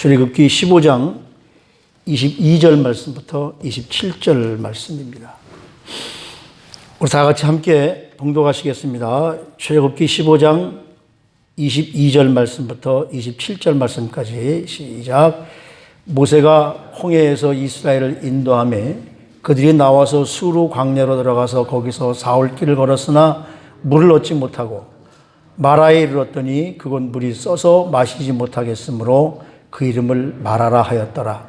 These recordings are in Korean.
출애굽기 15장 22절 말씀부터 27절 말씀입니다. 우리 다 같이 함께 봉독하시겠습니다. 출애굽기 15장 22절 말씀부터 27절 말씀까지 시작. 모세가 홍해에서 이스라엘을 인도하며 그들이 나와서 수르 광야로 들어가서 거기서 사흘 길을 걸었으나 물을 얻지 못하고 마라에 이르렀더니 그곳 물이 써서 마시지 못하겠으므로 그 이름을 마라라 하였더라.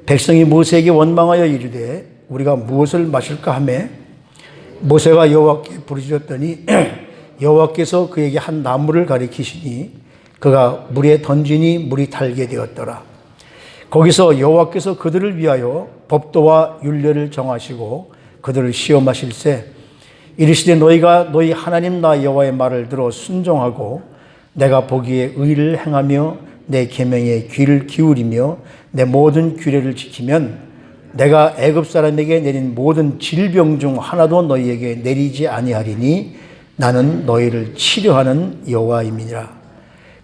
백성이 모세에게 원망하여 이르되 우리가 무엇을 마실까 하며 모세가 여호와께 부르짖었더니 여호와께서 그에게 한 나무를 가리키시니 그가 물에 던지니 물이 달게 되었더라. 거기서 여호와께서 그들을 위하여 법도와 율례를 정하시고 그들을 시험하실세 이르시되 너희가 너희 하나님 나 여호와의 말을 들어 순종하고 내가 보기에 의를 행하며 내 계명에 귀를 기울이며 내 모든 규례를 지키면 내가 애굽 사람에게 내린 모든 질병 중 하나도 너희에게 내리지 아니하리니 나는 너희를 치료하는 여호와임이니라.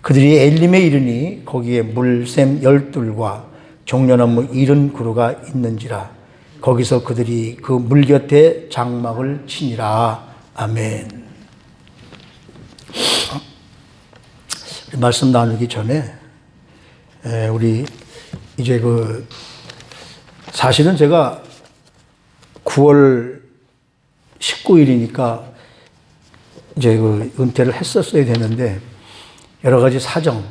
그들이 엘림에 이르니 거기에 물샘 12과 종려나무 70그루가 있는지라. 거기서 그들이 그 물 곁에 장막을 치니라. 아멘. 말씀 나누기 전에 우리 이제 사실은 제가 9월 19일이니까 이제 은퇴를 했었어야 되는데 여러 가지 사정,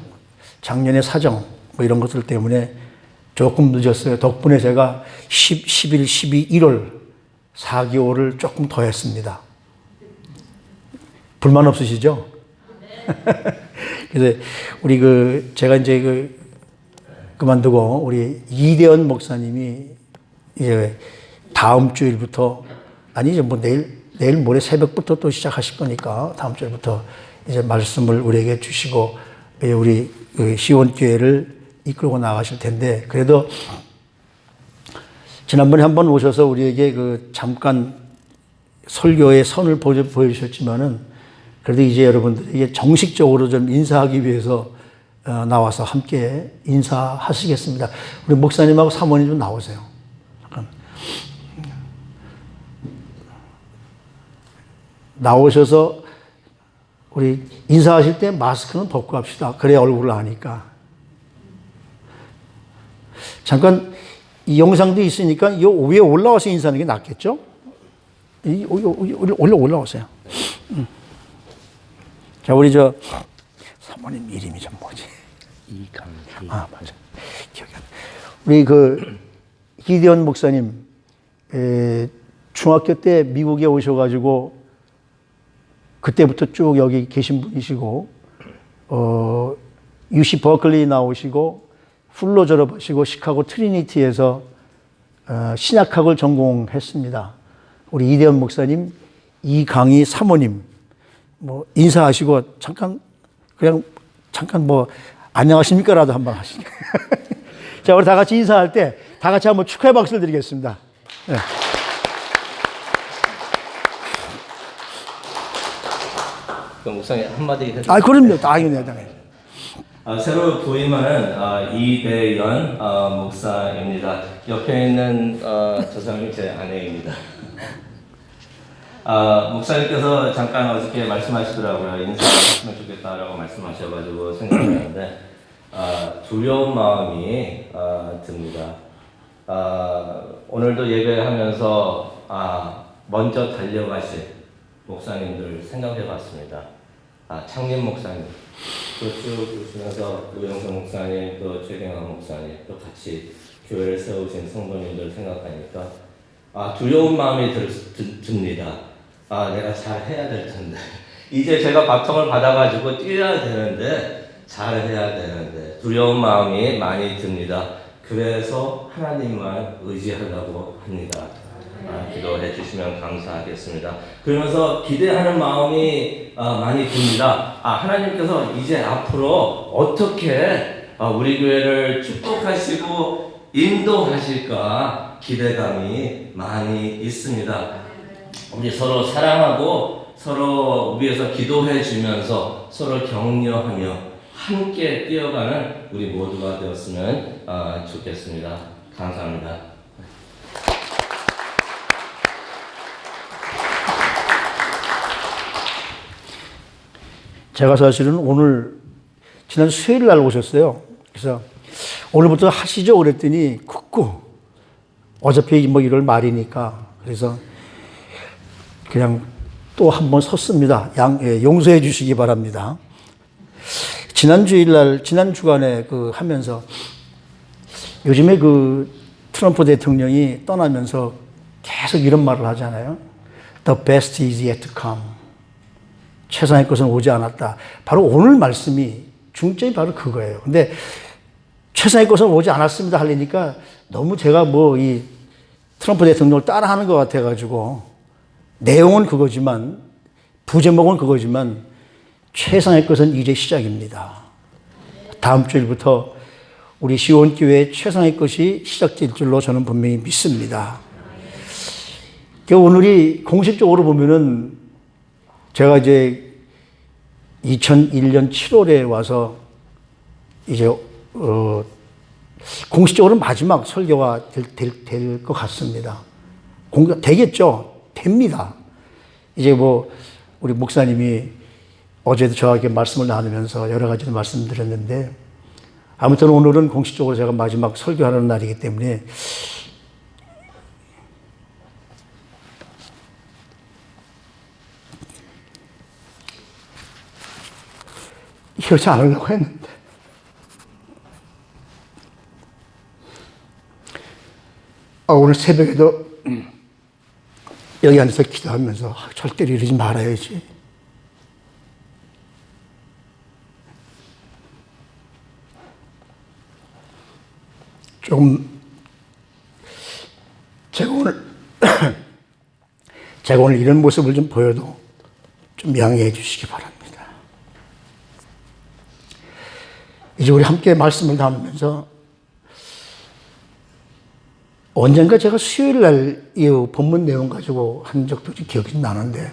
작년의 사정 이런 것들 때문에 조금 늦었어요. 덕분에 제가 11, 12, 1월 4개월을 조금 더 했습니다. 불만 없으시죠? 그래서 우리 제가 이제 그만두고 우리 이대원 목사님이 이제 다음 주일부터 아니 이제 뭐 내일 모레 새벽부터 또 시작하실 거니까 다음 주일부터 이제 말씀을 우리에게 주시고 우리 시온교회를 이끌고 나가실 텐데 그래도 지난번에 한번 오셔서 우리에게 잠깐 설교의 선을 보여주셨지만은 그래도 이제 여러분들에게 정식적으로 좀 인사하기 위해서 나와서 함께 인사하시겠습니다. 우리 목사님하고 사모님 좀 나오세요. 잠깐. 나오셔서 우리 인사하실 때 마스크는 벗고 합시다. 그래야 얼굴을 아니까. 잠깐 이 영상도 있으니까 이 위에 올라와서 인사하는 게 낫겠죠? 올라오세요. 자, 우리 사모님 이름이 좀 뭐지? 이강희. 아, 맞아. 기억이 안 나. 우리 기대원 목사님, 중학교 때 미국에 오셔가지고 그때부터 쭉 여기 계신 분이시고, UC 버클리 나오시고, 풀로 졸업하시고 시카고 트리니티에서 신약학을 전공했습니다. 우리 이대원 목사님, 이강희 사모님 뭐 인사하시고 잠깐 안녕하십니까라도 한번 하시죠. 자, 우리 다 같이 인사할 때 다 같이 한번 축하의 박수를 드리겠습니다. 네. 그럼 목사님 한마디 해주세요. 아, 그럼요. 당연히. 새로 부임한 이대연 목사입니다. 옆에 있는 저 사람이 제 아내입니다. 목사님께서 잠깐 어저께 말씀하시더라고요. 인사했으면 좋겠다라고 말씀하셔가지고 생각나는데 두려운 마음이 듭니다. 오늘도 예배하면서 먼저 달려가실 목사님들 생각해봤습니다. 창림 목사님, 또 쭉 보시면서 우영선 목사님, 또 최경환 목사님, 또 같이 교회를 세우신 성도님들 생각하니까 두려운 마음이 듭니다. 내가 잘 해야 될 텐데 이제 제가 바통을 받아가지고 뛰어야 되는데 잘 해야 되는데 두려운 마음이 많이 듭니다. 그래서 하나님만 의지하려고 합니다. 기도해 주시면 감사하겠습니다. 그러면서 기대하는 마음이 많이 듭니다. 하나님께서 이제 앞으로 어떻게 우리 교회를 축복하시고 인도하실까 기대감이 많이 있습니다. 우리 서로 사랑하고 서로 위해서 기도해 주면서 서로 격려하며 함께 뛰어가는 우리 모두가 되었으면 좋겠습니다. 감사합니다. 제가 사실은 오늘 지난 수요일 날 오셨어요. 그래서 오늘부터 하시죠 그랬더니 굳고 어차피 뭐 1월 말이니까 그래서 그냥 또 한 번 섰습니다. 용서해 주시기 바랍니다. 지난 주일날, 지난 주간에 하면서 요즘에 트럼프 대통령이 떠나면서 계속 이런 말을 하잖아요. The best is yet to come. 최상의 것은 오지 않았다. 바로 오늘 말씀이 중점이 바로 그거예요. 근데 최상의 것은 오지 않았습니다 하려니까 너무 제가 이 트럼프 대통령을 따라하는 것 같아가지고 내용은 그거지만 부제목은 그거지만 최상의 것은 이제 시작입니다. 다음 주일부터 우리 시온교회의 최상의 것이 시작될 줄로 저는 분명히 믿습니다. 오늘이 공식적으로 보면은 제가 이제 2001년 7월에 와서 이제 공식적으로 마지막 설교가 될 것 같습니다. 되겠죠? 됩니다. 이제 우리 목사님이 어제도 저에게 말씀을 나누면서 여러 가지 말씀드렸는데 아무튼 오늘은 공식적으로 제가 마지막 설교하는 날이기 때문에 이러지 않으려고 했는데 오늘 새벽에도 여기 앉아서 기도하면서 절대로 이러지 말아야지. 조금 제가 오늘 이런 모습을 좀 보여도 좀 양해해 주시기 바랍니다. 이제 우리 함께 말씀을 나누면서 언젠가 제가 수요일 날 이 본문 내용 가지고 한 적도 기억이 나는데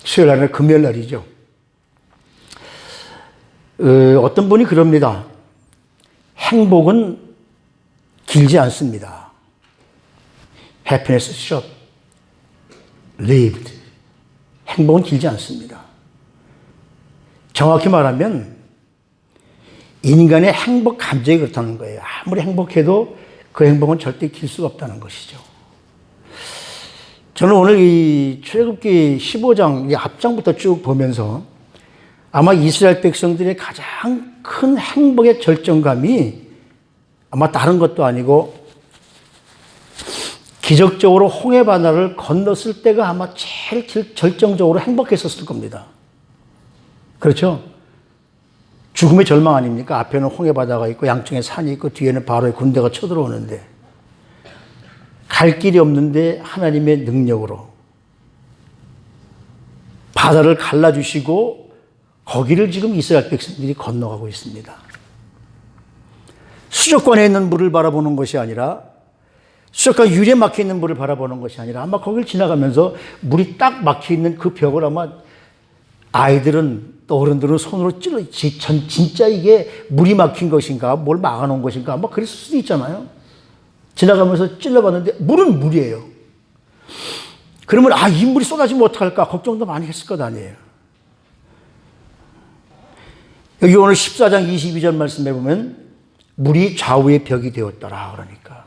수요일 날은 금요일 날이죠. 어떤 분이 그럽니다. 행복은 길지 않습니다. Happiness is short lived. 행복은 길지 않습니다. 정확히 말하면 인간의 행복 감정이 그렇다는 거예요. 아무리 행복해도 그 행복은 절대 길 수가 없다는 것이죠. 저는 오늘 이 출애굽기 15장 이 앞장부터 쭉 보면서 아마 이스라엘 백성들의 가장 큰 행복의 절정감이 아마 다른 것도 아니고 기적적으로 홍해 바다를 건넜을 때가 아마 제일 절정적으로 행복했었을 겁니다. 그렇죠? 죽음의 절망 아닙니까? 앞에는 홍해 바다가 있고 양쪽에 산이 있고 뒤에는 바로의 군대가 쳐들어오는데 갈 길이 없는데 하나님의 능력으로 바다를 갈라주시고 거기를 지금 이스라엘 백성들이 건너가고 있습니다. 수족관에 있는 물을 바라보는 것이 아니라 수족관 유리에 막혀있는 물을 바라보는 것이 아니라 아마 거기를 지나가면서 물이 딱 막혀있는 그 벽을 아마 아이들은 또 어른들은 손으로 진짜 이게 물이 막힌 것인가 뭘 막아놓은 것인가 아마 그랬을 수도 있잖아요. 지나가면서 찔러봤는데 물은 물이에요. 그러면 이 물이 쏟아지면 어떡할까 걱정도 많이 했을 것 아니에요. 여기 오늘 14장 22절 말씀에 보면 물이 좌우의 벽이 되었더라 그러니까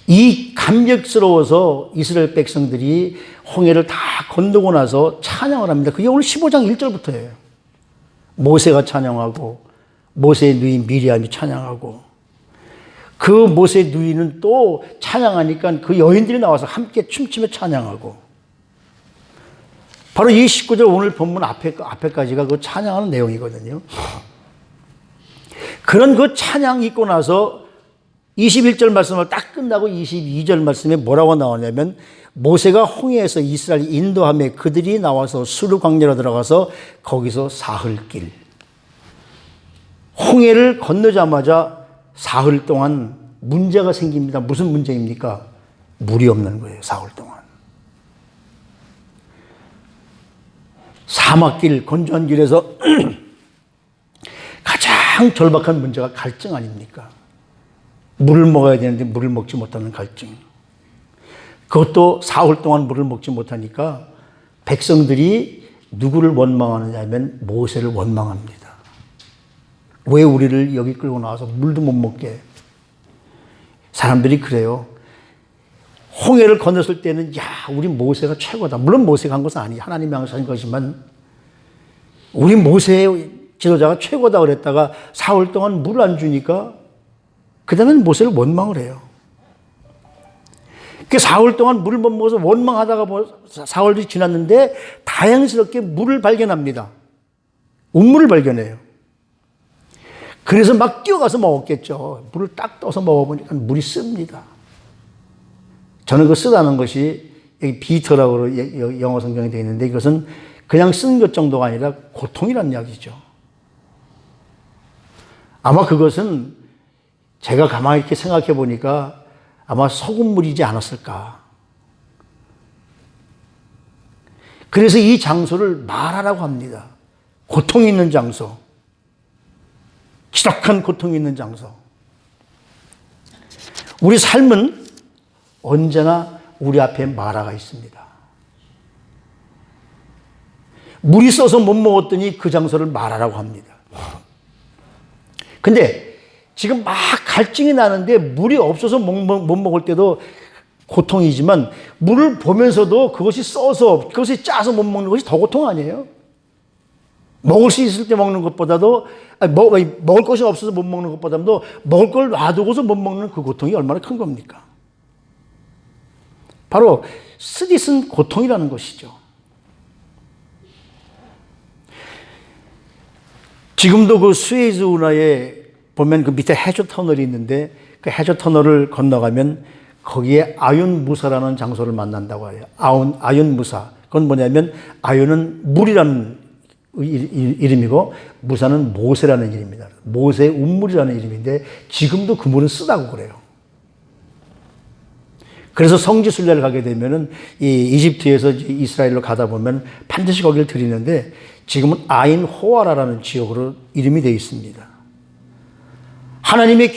이 감격스러워서 이스라엘 백성들이 홍해를 다 건너고 나서 찬양을 합니다. 그게 오늘 15장 1절부터예요. 모세가 찬양하고 모세의 누이 미리암이 찬양하고 그 모세의 누이는 또 찬양하니까 그 여인들이 나와서 함께 춤추며 찬양하고 바로 이 19절 오늘 본문 앞에까지가 그 찬양하는 내용이거든요. 그런 그 찬양 있고 나서 21절 말씀을 딱 끝나고 22절 말씀에 뭐라고 나오냐면 모세가 홍해에서 이스라엘 인도함에 그들이 나와서 수르 광야로 들어가서 거기서 사흘길 홍해를 건너자마자 사흘 동안 문제가 생깁니다. 무슨 문제입니까? 물이 없는 거예요. 사흘 동안. 사막길, 건조한 길에서 가장 절박한 문제가 갈증 아닙니까? 물을 먹어야 되는데 물을 먹지 못하는 갈증. 그것도 사흘 동안 물을 먹지 못하니까 백성들이 누구를 원망하느냐 하면 모세를 원망합니다. 왜 우리를 여기 끌고 나와서 물도 못 먹게. 사람들이 그래요. 홍해를 건넜을 때는 야, 우리 모세가 최고다. 물론 모세가 한 것은 아니에요. 하나님이 하신 것이지만 우리 모세의 지도자가 최고다 그랬다가 사흘 동안 물을 안 주니까 그 다음엔 모세를 원망을 해요. 그 사흘 동안 물을 못 먹어서 원망하다가 사흘이 지났는데 다행스럽게 물을 발견합니다. 운물을 발견해요. 그래서 막 뛰어가서 먹었겠죠. 물을 딱 떠서 먹어보니까 물이 씁니다. 저는 그 쓰다는 것이 여기 비터라고 영어 성경에 되어 있는데 이것은 그냥 쓴 것 정도가 아니라 고통이라는 이야기죠. 아마 그것은 제가 가만히 이렇게 생각해 보니까 아마 소금물이지 않았을까. 그래서 이 장소를 마라라고 합니다. 고통이 있는 장소. 지독한 고통이 있는 장소. 우리 삶은 언제나 우리 앞에 마라가 있습니다. 물이 써서 못 먹었더니 그 장소를 마라라고 합니다. 근데 지금 막 갈증이 나는데 물이 없어서 못 먹을 때도 고통이지만 물을 보면서도 그것이 써서 그것이 짜서 못 먹는 것이 더 고통 아니에요? 먹을 수 있을 때 먹는 것보다도 먹을 것이 없어서 못 먹는 것보다도 먹을 걸 놔두고서 못 먹는 그 고통이 얼마나 큰 겁니까? 바로 쓰디쓴 고통이라는 것이죠. 지금도 그 수에즈 운하에 보면 그 밑에 해저 터널이 있는데 그 해저 터널을 건너가면 거기에 아윤 무사라는 장소를 만난다고 해요. 아윤 무사. 그건 뭐냐면 아윤은 물이라는 이름이고 무사는 모세라는 이름입니다. 모세의 운물이라는 이름인데 지금도 그 물은 쓰다고 그래요. 그래서 성지 순례를 가게 되면은 이 이집트에서 이스라엘로 가다 보면 반드시 거기를 들리는데 지금은 아인 호아라라는 지역으로 이름이 되어 있습니다. 하나님의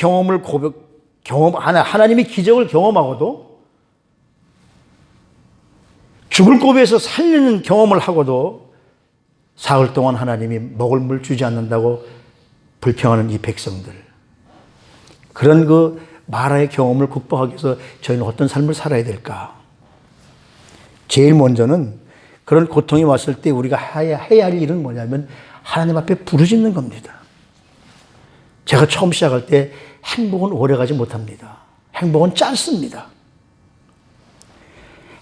하나님의 기적을 경험하고도 죽을 고비에서 살리는 경험을 하고도 사흘 동안 하나님이 먹을 물 주지 않는다고 불평하는 이 백성들. 그런 그 마라의 경험을 극복하기 위해서 저희는 어떤 삶을 살아야 될까? 제일 먼저는 그런 고통이 왔을 때 우리가 해야 할 일은 뭐냐면 하나님 앞에 부르짖는 겁니다. 제가 처음 시작할 때 행복은 오래가지 못합니다. 행복은 짧습니다.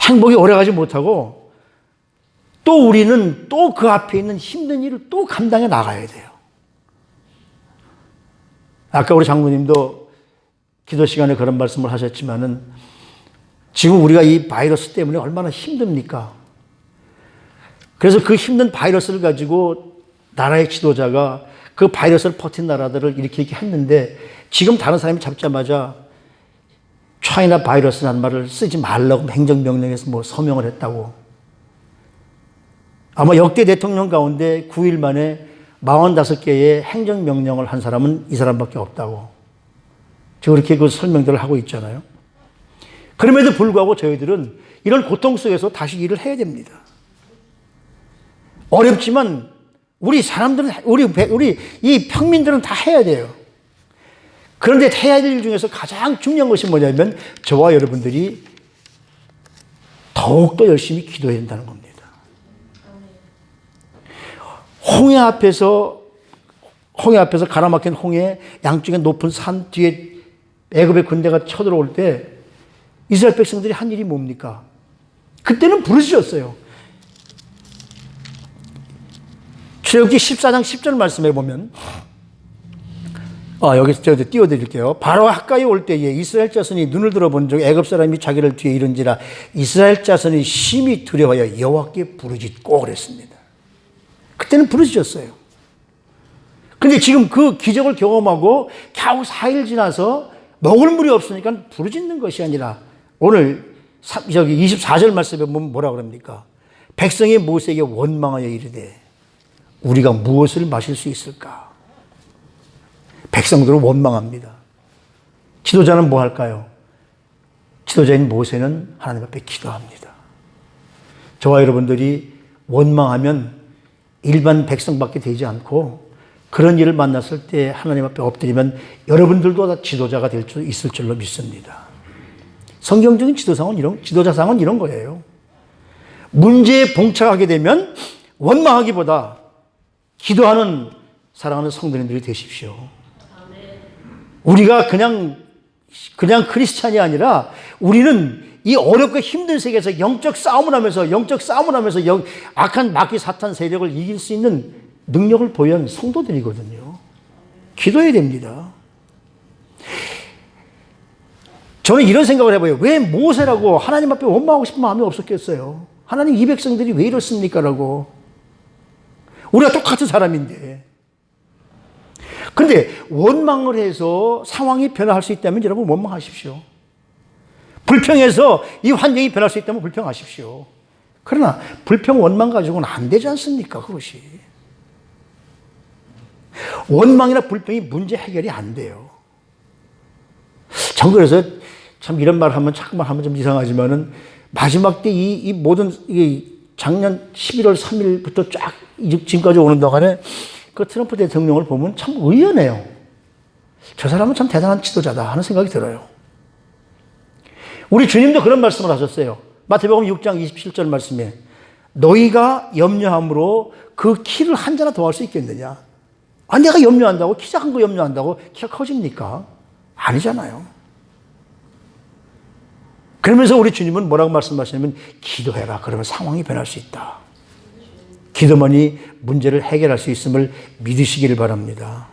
행복이 오래가지 못하고 또 우리는 또 그 앞에 있는 힘든 일을 또 감당해 나가야 돼요. 아까 우리 장로님도 기도 시간에 그런 말씀을 하셨지만은 지금 우리가 이 바이러스 때문에 얼마나 힘듭니까? 그래서 그 힘든 바이러스를 가지고 나라의 지도자가 그 바이러스를 퍼뜨린 나라들을 이렇게 했는데 지금 다른 사람이 잡자마자 차이나 바이러스라는 말을 쓰지 말라고 행정명령에서 뭐 서명을 했다고. 아마 역대 대통령 가운데 9일 만에 45개의 행정명령을 한 사람은 이 사람밖에 없다고. 지금 그렇게 그 설명들을 하고 있잖아요. 그럼에도 불구하고 저희들은 이런 고통 속에서 다시 일을 해야 됩니다. 어렵지만 우리 사람들은, 우리 이 평민들은 다 해야 돼요. 그런데 해야 될 일 중에서 가장 중요한 것이 뭐냐면 저와 여러분들이 더욱더 열심히 기도해야 된다는 겁니다. 홍해 앞에서 가라막힌 홍해 양쪽에 높은 산 뒤에 애굽의 군대가 쳐들어올 때 이스라엘 백성들이 한 일이 뭡니까? 그때는 부르짖었어요. 출애굽기 14장 10절 말씀해 보면 여기서 제가 띄워드릴게요. 바로 가까이 올 때에 이스라엘 자손이 눈을 들어본 적 애굽 사람이 자기를 뒤에 이른지라 이스라엘 자손이 심히 두려워하여 여호와께 부르짖고 그랬습니다. 그때는 부르짖었어요. 근데 지금 그 기적을 경험하고 겨우 4일 지나서 먹을 물이 없으니까 부르짖는 것이 아니라 오늘 24절 말씀에 보면 뭐라 그럽니까? 백성이 모세에게 원망하여 이르되 우리가 무엇을 마실 수 있을까? 백성들은 원망합니다. 지도자는 뭐 할까요? 지도자인 모세는 하나님 앞에 기도합니다. 저와 여러분들이 원망하면 일반 백성밖에 되지 않고 그런 일을 만났을 때 하나님 앞에 엎드리면 여러분들도 다 지도자가 될 수 있을 줄로 믿습니다. 성경적인 지도자상은 이런 거예요. 문제에 봉착하게 되면 원망하기보다 기도하는 사랑하는 성도님들이 되십시오. 우리가 그냥 크리스찬이 아니라 우리는 이 어렵고 힘든 세계에서 영적 싸움을 하면서 악한 마귀 사탄 세력을 이길 수 있는 능력을 보유한 성도들이거든요. 기도해야 됩니다. 저는 이런 생각을 해봐요. 왜 모세라고 하나님 앞에 원망하고 싶은 마음이 없었겠어요? 하나님 이 백성들이 왜 이렇습니까? 라고. 우리가 똑같은 사람인데. 근데 원망을 해서 상황이 변화할 수 있다면 여러분 원망하십시오. 불평해서 이 환경이 변할 수 있다면 불평하십시오. 그러나 불평 원망 가지고는 안 되지 않습니까? 그것이. 원망이나 불평이 문제 해결이 안 돼요. 전 그래서 참 이런 말 하면 자꾸만 하면 좀 이상하지만은 마지막 때 이 모든 작년 11월 3일부터 쫙 지금까지 오는 동안에 그 트럼프 대통령을 보면 참 의연해요. 저 사람은 참 대단한 지도자다 하는 생각이 들어요. 우리 주님도 그런 말씀을 하셨어요. 마태복음 6장 27절 말씀에 너희가 염려함으로 그 키를 한 자나 더할 수 있겠느냐? 아, 내가 염려한다고 키 작은 거 염려한다고 키가 커집니까? 아니잖아요. 그러면서 우리 주님은 뭐라고 말씀하시냐면 기도해라. 그러면 상황이 변할 수 있다. 기도만이 문제를 해결할 수 있음을 믿으시기를 바랍니다.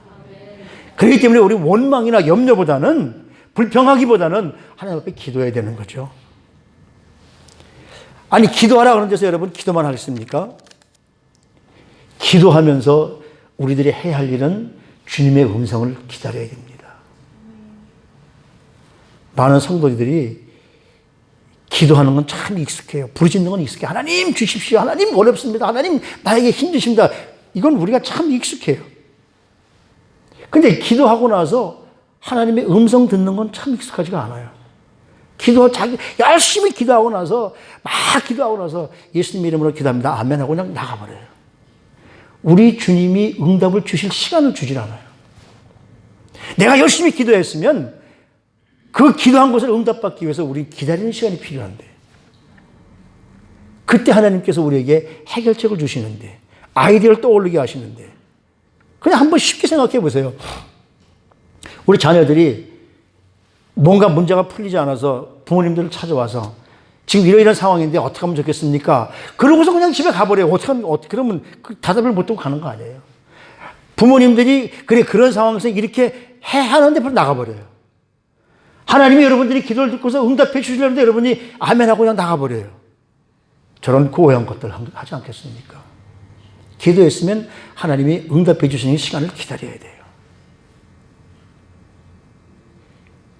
그렇기 때문에 우리 원망이나 염려보다는 불평하기보다는 하나님 앞에 기도해야 되는 거죠. 아니 기도하라 그런 데서 여러분 기도만 하겠습니까? 기도하면서 우리들이 해야 할 일은 주님의 음성을 기다려야 됩니다. 많은 성도들이 기도하는 건 참 익숙해요. 부르짖는 건 익숙해요. 하나님 주십시오. 하나님 어렵습니다. 하나님 나에게 힘드십니다. 이건 우리가 참 익숙해요. 근데 기도하고 나서 하나님의 음성 듣는 건 참 익숙하지가 않아요. 열심히 기도하고 나서 예수님 이름으로 기도합니다. 아멘 하고 그냥 나가버려요. 우리 주님이 응답을 주실 시간을 주질 않아요. 내가 열심히 기도했으면 그 기도한 것을 응답받기 위해서 우리 기다리는 시간이 필요한데 그때 하나님께서 우리에게 해결책을 주시는데 아이디어를 떠올리게 하시는데 그냥 한번 쉽게 생각해 보세요. 우리 자녀들이 뭔가 문제가 풀리지 않아서 부모님들을 찾아와서 지금 이런 상황인데 어떻게 하면 좋겠습니까? 그러고서 그냥 집에 가버려요. 그러면 그 대답을 못 듣고 가는 거 아니에요. 부모님들이 그런 상황에서 이렇게 하는데 벌써 나가버려요. 하나님이 여러분들이 기도를 듣고서 응답해 주시려는데 여러분이 아멘하고 그냥 나가버려요. 저런 고해한 것들 하지 않겠습니까? 기도했으면 하나님이 응답해 주시는 시간을 기다려야 돼요.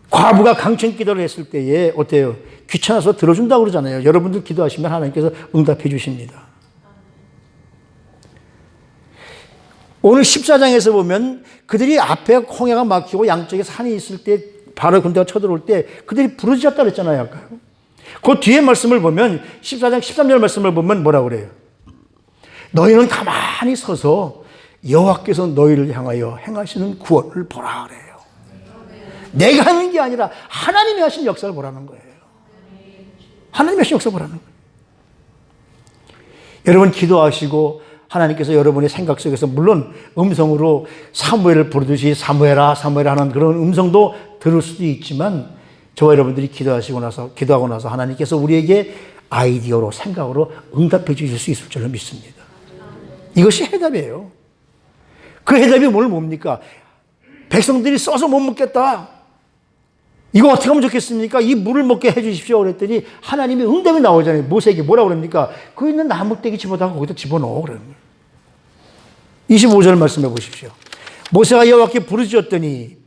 과부가 강청 기도를 했을 때에 어때요? 귀찮아서 들어준다고 그러잖아요. 여러분들 기도하시면 하나님께서 응답해 주십니다. 오늘 14장에서 보면 그들이 앞에 홍해가 막히고 양쪽에 산이 있을 때 바로 군대가 쳐들어올 때 그들이 부르짖었다 그랬잖아요. 아까. 그 뒤에 말씀을 보면 14장 13절 말씀을 보면 뭐라고 그래요? 너희는 가만히 서서 여호와께서 너희를 향하여 행하시는 구원을 보라 그래요. 내가 하는 게 아니라 하나님이 하신 역사를 보라는 거예요. 하나님이 하신 역사를 보라는 거예요. 여러분 기도하시고 하나님께서 여러분의 생각 속에서 물론 음성으로 사무엘을 부르듯이 사무엘아 하는 그런 음성도 들을 수도 있지만 저와 여러분들이 기도하고 나서 하나님께서 우리에게 아이디어로 생각으로 응답해 주실 수 있을 줄로 믿습니다. 이것이 해답이에요. 그 해답이 뭡니까? 백성들이 써서 못 먹겠다. 이거 어떻게 하면 좋겠습니까? 이 물을 먹게 해 주십시오. 그랬더니 하나님이 응답이 나오잖아요. 모세에게 뭐라고 그럽니까? 그 있는 나뭇데기 집어다가 거기다 집어넣어. 그러는 거예요. 25절 말씀해 보십시오. 모세가 여호와께 부르짖었더니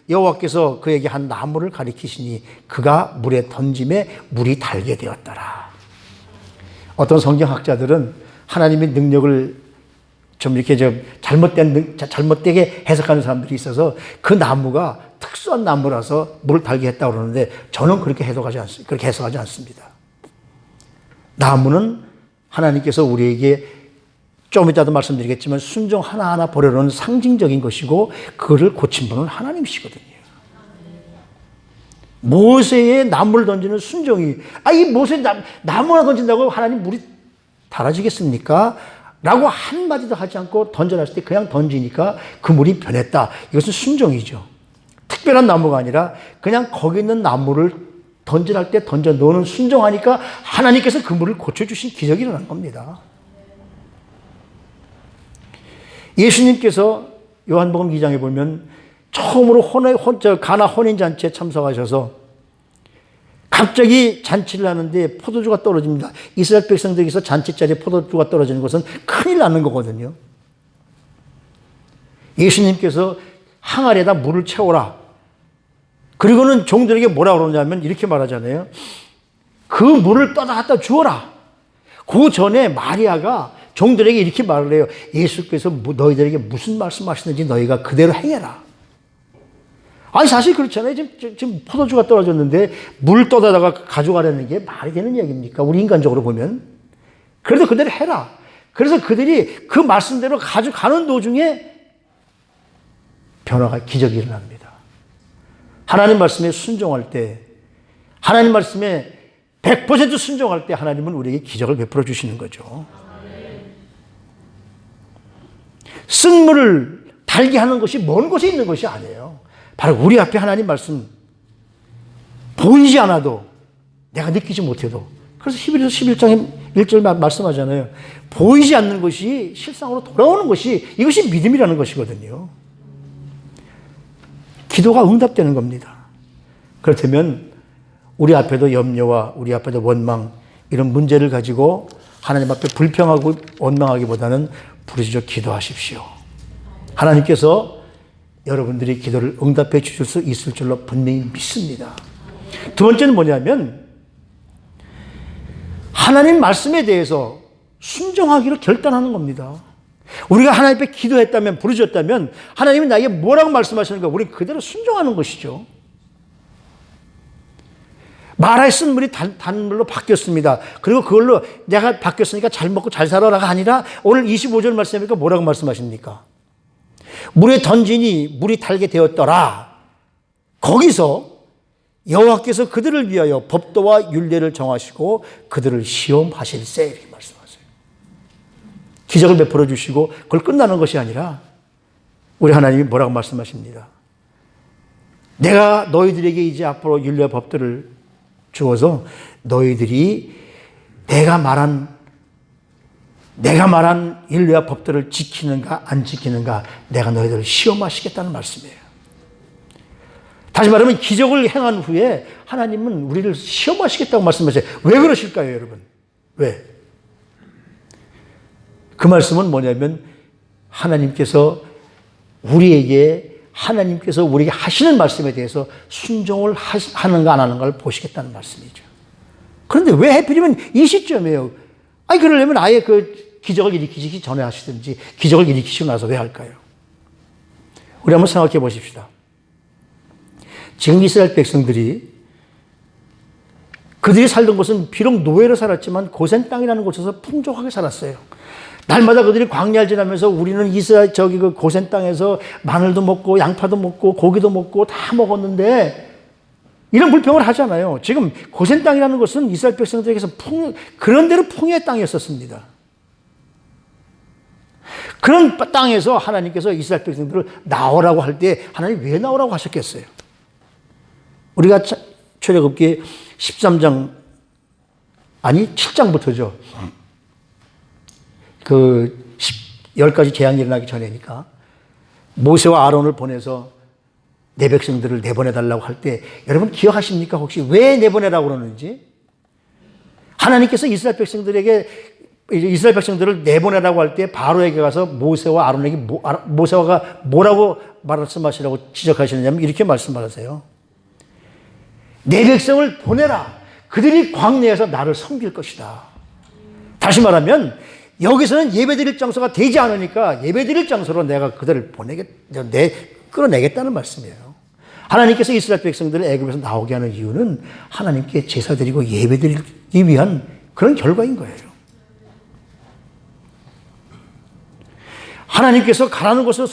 여호와께서 그에게 한 나무를 가리키시니 그가 물에 던짐에 물이 달게 되었더라. 어떤 성경학자들은 하나님의 능력을 좀 이렇게 잘못되게 해석하는 사람들이 있어서 그 나무가 특수한 나무라서 물을 달게 했다고 그러는데 저는 그렇게 해석하지 않습니다. 나무는 하나님께서 우리에게 좀 이따도 말씀드리겠지만 순종 하나하나 보려는 상징적인 것이고 그를 고친 분은 하나님이시거든요. 모세의 나무를 던지는 순종이 이 모세 나무 하나 던진다고 하나님 물이 달아지겠습니까? 라고 한마디도 하지 않고 던져놨을 때 그냥 던지니까 그 물이 변했다. 이것은 순종이죠. 특별한 나무가 아니라 그냥 거기 있는 나무를 던져날 때 던져 놓는 순종하니까 하나님께서 그 물을 고쳐주신 기적이 일어난 겁니다. 예수님께서 요한복음 2장에 보면 처음으로 가나 혼인잔치에 참석하셔서 갑자기 잔치를 하는데 포도주가 떨어집니다. 이스라엘 백성들에게서 잔치 자리에 포도주가 떨어지는 것은 큰일 나는 거거든요. 예수님께서 항아리에다 물을 채워라. 그리고는 종들에게 뭐라고 그러냐면 이렇게 말하잖아요. 그 물을 떠다 갖다 주어라. 그 전에 마리아가 종들에게 이렇게 말을 해요. 예수께서 너희들에게 무슨 말씀하시는지 너희가 그대로 행해라. 사실 그렇잖아요. 지금 포도주가 떨어졌는데 물 떠다가 가져가려는 게 말이 되는 얘기입니까? 우리 인간적으로 보면. 그래도 그대로 해라. 그래서 그들이 그 말씀대로 가져가는 도중에 변화가 기적이 일어납니다. 하나님 말씀에 순종할 때, 하나님 말씀에 100% 순종할 때 하나님은 우리에게 기적을 베풀어 주시는 거죠. 쓴 물을 달게 하는 것이 먼 곳에 있는 것이 아니에요. 바로 우리 앞에 하나님 말씀 보이지 않아도 내가 느끼지 못해도 그래서 히브리서 11장에 1절 말씀하잖아요. 보이지 않는 것이 실상으로 돌아오는 것이 이것이 믿음이라는 것이거든요. 기도가 응답되는 겁니다. 그렇다면 우리 앞에도 염려와 우리 앞에도 원망 이런 문제를 가지고 하나님 앞에 불평하고 원망하기보다는 부르짖어 기도하십시오. 하나님께서 여러분들의 기도를 응답해 주실 수 있을 줄로 분명히 믿습니다. 두 번째는 뭐냐면 하나님 말씀에 대해서 순종하기로 결단하는 겁니다. 우리가 하나님 앞에 기도했다면 부르짖었다면 하나님이 나에게 뭐라고 말씀하시는가 우리는 그대로 순종하는 것이죠. 마라에 쓴 물이 단물로 바뀌었습니다. 그리고 그걸로 내가 바뀌었으니까 잘 먹고 잘 살아라가 아니라 오늘 25절 말씀이니까 뭐라고 말씀하십니까? 물에 던지니 물이 달게 되었더라. 거기서 여호와께서 그들을 위하여 법도와 율례를 정하시고 그들을 시험하실세 이렇게 말씀하세요. 기적을 베풀어 주시고 그걸 끝나는 것이 아니라 우리 하나님이 뭐라고 말씀하십니다. 내가 너희들에게 이제 앞으로 율례와 법들을 주어서 너희들이 내가 말한 율례와 법들을 지키는가 안 지키는가 내가 너희들을 시험하시겠다는 말씀이에요. 다시 말하면 기적을 행한 후에 하나님은 우리를 시험하시겠다고 말씀하세요. 왜 그러실까요, 여러분? 왜? 그 말씀은 뭐냐면 하나님께서 우리에게 하시는 말씀에 대해서 순종을 하는가 안 하는가를 보시겠다는 말씀이죠. 그런데 왜 하필이면 이 시점이에요? 그러려면 아예 그 기적을 일으키시기 전에 하시든지 기적을 일으키시고 나서 왜 할까요? 우리 한번 생각해 보십시다. 지금 이스라엘 백성들이 그들이 살던 곳은 비록 노예로 살았지만 고센 땅이라는 곳에서 풍족하게 살았어요. 날마다 그들이 광야를 지나면서 우리는 이스라엘 그 고센 땅에서 마늘도 먹고 양파도 먹고 고기도 먹고 다 먹었는데 이런 불평을 하잖아요. 지금 고센 땅이라는 것은 이스라엘 백성들에게서 그런 대로 풍요의 땅이었었습니다. 그런 땅에서 하나님께서 이스라엘 백성들을 나오라고 할 때 하나님 왜 나오라고 하셨겠어요? 우리가 출애굽기 13장 7장부터죠. 그 10가지 재앙이 일어나기 전에니까 모세와 아론을 보내서 내 백성들을 내보내달라고 할 때 여러분 기억하십니까? 혹시 왜 내보내라고 그러는지? 하나님께서 이스라엘 백성들을 내보내라고 할 때 바로에게 가서 모세와 아론에게 모세가 뭐라고 말씀하시라고 지적하시느냐면 이렇게 말씀하세요. 내 백성을 보내라. 그들이 광야에서 나를 섬길 것이다. 다시 말하면 여기서는 예배드릴 장소가 되지 않으니까 예배드릴 장소로 내가 그들을 끌어내겠다는 말씀이에요. 하나님께서 이스라엘 백성들을 애굽에서 나오게 하는 이유는 하나님께 제사드리고 예배드리기 위한 그런 결과인 거예요. 하나님께서 가라는 곳으로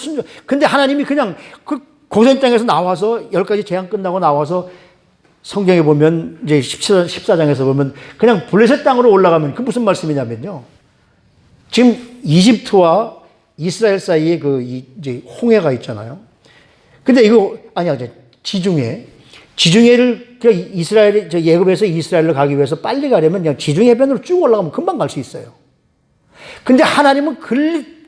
근데 하나님이 그냥 그 고센 땅에서 나와서 10가지 재앙 끝나고 나와서 성경에 보면 이제 14장에서 보면 그냥 블레셋 땅으로 올라가면 그 무슨 말씀이냐면요. 지금 이집트와 이스라엘 사이에 이제 홍해가 있잖아요. 근데 이거 아니야, 지중해를 이스라엘 예굽에서 이스라엘로 가기 위해서 빨리 가려면 그냥 지중해 해변으로 쭉 올라가면 금방 갈 수 있어요. 근데 하나님은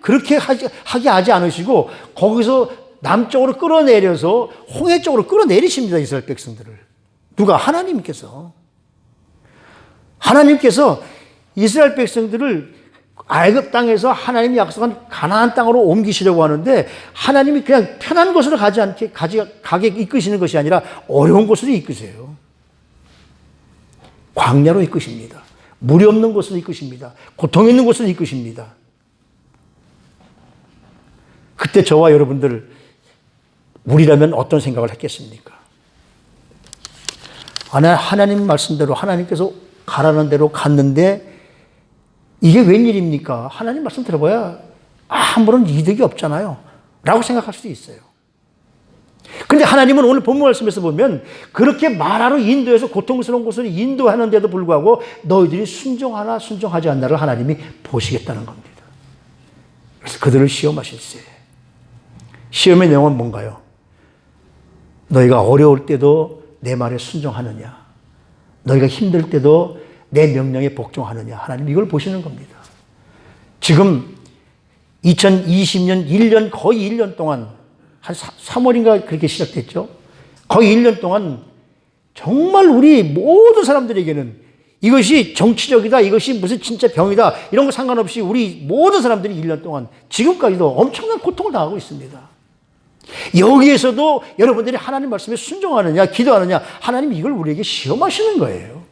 그렇게 하지 않으시고 거기서 남쪽으로 끌어내려서 홍해 쪽으로 끌어내리십니다. 이스라엘 백성들을. 누가? 하나님께서 이스라엘 백성들을 애굽 땅에서 하나님이 약속한 가나안 땅으로 옮기시려고 하는데 하나님이 그냥 편한 곳으로 가게 이끄시는 것이 아니라 어려운 곳으로 이끄세요. 광야로 이끄십니다. 물이 없는 곳으로 이끄십니다. 고통 있는 곳으로 이끄십니다. 그때 저와 여러분들 우리라면 어떤 생각을 했겠습니까? 하나님 말씀대로 하나님께서 가라는 대로 갔는데 이게 웬일입니까? 하나님 말씀 들어봐야 아무런 이득이 없잖아요. 라고 생각할 수도 있어요. 근데 하나님은 오늘 본문 말씀에서 보면 그렇게 마라로 인도해서 고통스러운 곳을 인도하는데도 불구하고 너희들이 순종하나 순종하지 않나를 하나님이 보시겠다는 겁니다. 그래서 그들을 시험하실세. 시험의 내용은 뭔가요? 너희가 어려울 때도 내 말에 순종하느냐? 너희가 힘들 때도 내 명령에 복종하느냐? 하나님 이걸 보시는 겁니다. 지금 2020년 1년 거의 1년 동안 한 3월인가 그렇게 시작됐죠. 거의 1년 동안 정말 우리 모든 사람들에게는 이것이 정치적이다, 이것이 무슨 진짜 병이다 이런 거 상관없이 우리 모든 사람들이 1년 동안 지금까지도 엄청난 고통을 당하고 있습니다. 여기에서도 여러분들이 하나님 말씀에 순종하느냐 기도하느냐 하나님 이걸 우리에게 시험하시는 거예요.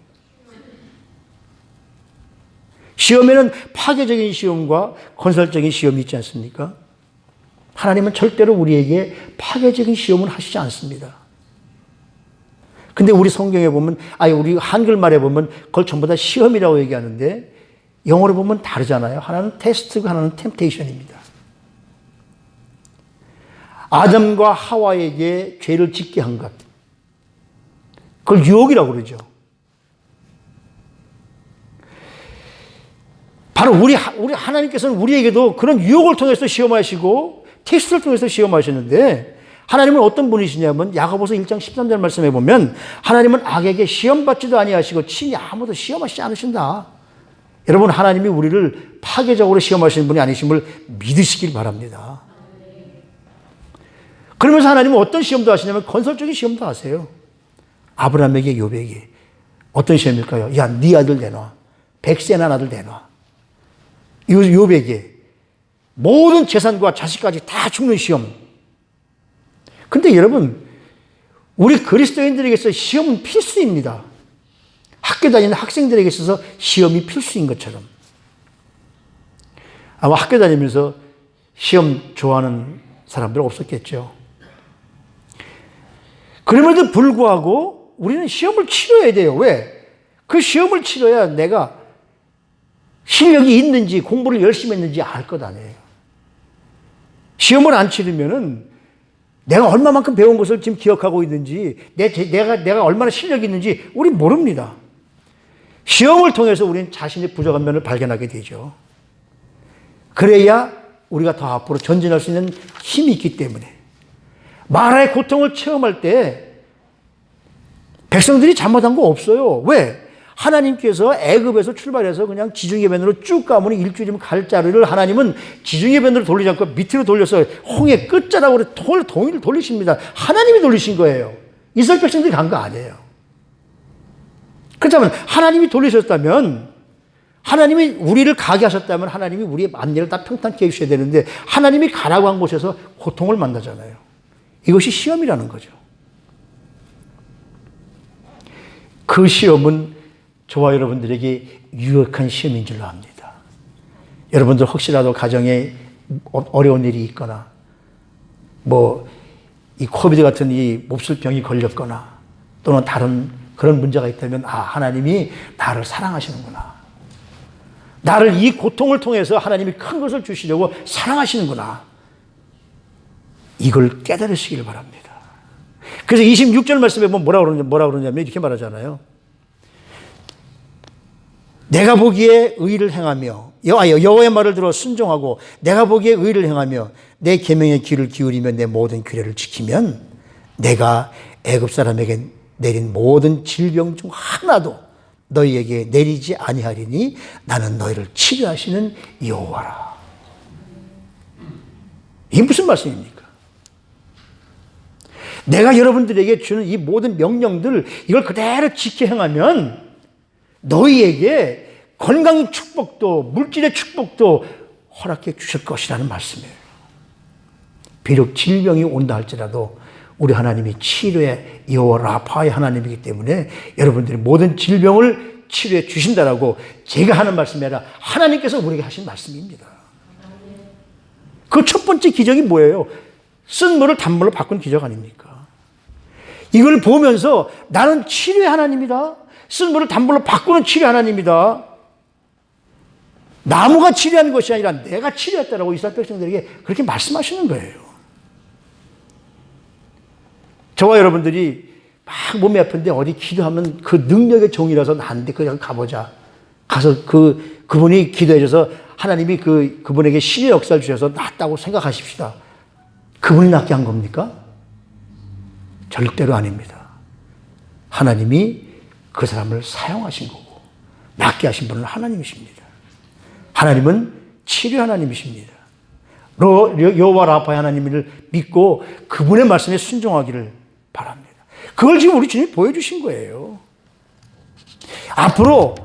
시험에는 파괴적인 시험과 건설적인 시험이 있지 않습니까? 하나님은 절대로 우리에게 파괴적인 시험을 하시지 않습니다. 근데 우리 성경에 보면, 우리 한글말에 보면 그걸 전부 다 시험이라고 얘기하는데 영어로 보면 다르잖아요. 하나는 테스트고 하나는 템테이션입니다. 아담과 하와에게 죄를 짓게 한 것. 그걸 유혹이라고 그러죠. 바로 우리 하나님께서는 우리에게도 그런 유혹을 통해서 시험하시고 테스트를 통해서 시험하시는데 하나님은 어떤 분이시냐면 야고보서 1장 13절 말씀에 보면 하나님은 악에게 시험받지도 아니하시고 친히 아무도 시험하시지 않으신다. 여러분 하나님이 우리를 파괴적으로 시험하시는 분이 아니심을 믿으시길 바랍니다. 그러면서 하나님은 어떤 시험도 하시냐면 건설적인 시험도 하세요. 아브라함에게 욥에게 어떤 시험일까요? 야, 네 아들 내놔. 100세 난 아들 내놔. 욥에게 모든 재산과 자식까지 다 죽는 시험. 근데 여러분 우리 그리스도인들에게 있어서 시험은 필수입니다. 학교 다니는 학생들에게 있어서 시험이 필수인 것처럼 아마 학교 다니면서 시험 좋아하는 사람들 없었겠죠. 그럼에도 불구하고 우리는 시험을 치러야 돼요. 왜? 그 시험을 치러야 내가 실력이 있는지 공부를 열심히 했는지 알 것 아니에요. 시험을 안 치르면은 내가 얼마만큼 배운 것을 지금 기억하고 있는지 내가 얼마나 실력이 있는지 우리 모릅니다. 시험을 통해서 우리는 자신의 부족한 면을 발견하게 되죠. 그래야 우리가 더 앞으로 전진할 수 있는 힘이 있기 때문에 마라의 고통을 체험할 때 백성들이 잘못한 거 없어요. 왜? 하나님께서 애굽에서 출발해서 그냥 지중해변으로 쭉 가면 일주일이면 갈 자리를 하나님은 지중해변으로 돌리지 않고 밑으로 돌려서 홍해 끝자락으로 동이를 돌리십니다. 하나님이 돌리신 거예요. 이스라엘 백성들이 간 거 아니에요. 그렇다면 하나님이 돌리셨다면 하나님이 우리를 가게 하셨다면 하나님이 우리의 만리를 다 평탄케 해주셔야 되는데 하나님이 가라고 한 곳에서 고통을 만나잖아요. 이것이 시험이라는 거죠. 그 시험은 저와 여러분들에게 유혹한 시험인 줄로 압니다. 여러분들 혹시라도 가정에 어려운 일이 있거나 이 코비드 같은 이 몹쓸 병이 걸렸거나 또는 다른 그런 문제가 있다면 하나님이 나를 사랑하시는구나. 나를 이 고통을 통해서 하나님이 큰 것을 주시려고 사랑하시는구나. 이걸 깨달으시길 바랍니다. 그래서 26절 말씀에 보면 뭐라 그러냐면 이렇게 말하잖아요. 내가 보기에 의를 행하며 여호와의 말을 들어 순종하고 내가 보기에 의를 행하며 내 계명에 귀를 기울이며 내 모든 규례를 지키면 내가 애굽 사람에게 내린 모든 질병 중 하나도 너희에게 내리지 아니하리니 나는 너희를 치료하시는 여호와라. 이게 무슨 말씀입니까? 내가 여러분들에게 주는 이 모든 명령들 이걸 그대로 지켜 행하면 너희에게 건강의 축복도 물질의 축복도 허락해 주실 것이라는 말씀이에요. 비록 질병이 온다 할지라도 우리 하나님이 치료의 여호와 라파의 하나님이기 때문에 여러분들이 모든 질병을 치료해 주신다라고 제가 하는 말씀이 아니라 하나님께서 우리에게 하신 말씀입니다. 그 첫 번째 기적이 뭐예요? 쓴 물을 단물로 바꾼 기적 아닙니까? 이걸 보면서 나는 치료의 하나님이다. 쓴 물을 단물로 바꾸는 치료 하나님이다. 나무가 치료하는 것이 아니라 내가 치료했다라고 이스라엘 백성들에게 그렇게 말씀하시는 거예요. 저와 여러분들이 막 몸이 아픈데 어디 기도하면 그 능력의 종이라서 나한테 그냥 가보자. 가서 그분이 기도해줘서 하나님이 그분에게 신의 역사를 주셔서 낫다고 생각하십시다. 그분이 낫게 한 겁니까? 절대로 아닙니다. 하나님이 그 사람을 사용하신 거고 낫게 하신 분은 하나님이십니다. 하나님은 치료 하나님이십니다. 여호와 라파의 하나님을 믿고 그분의 말씀에 순종하기를 바랍니다. 그걸 지금 우리 주님이 보여주신 거예요. 앞으로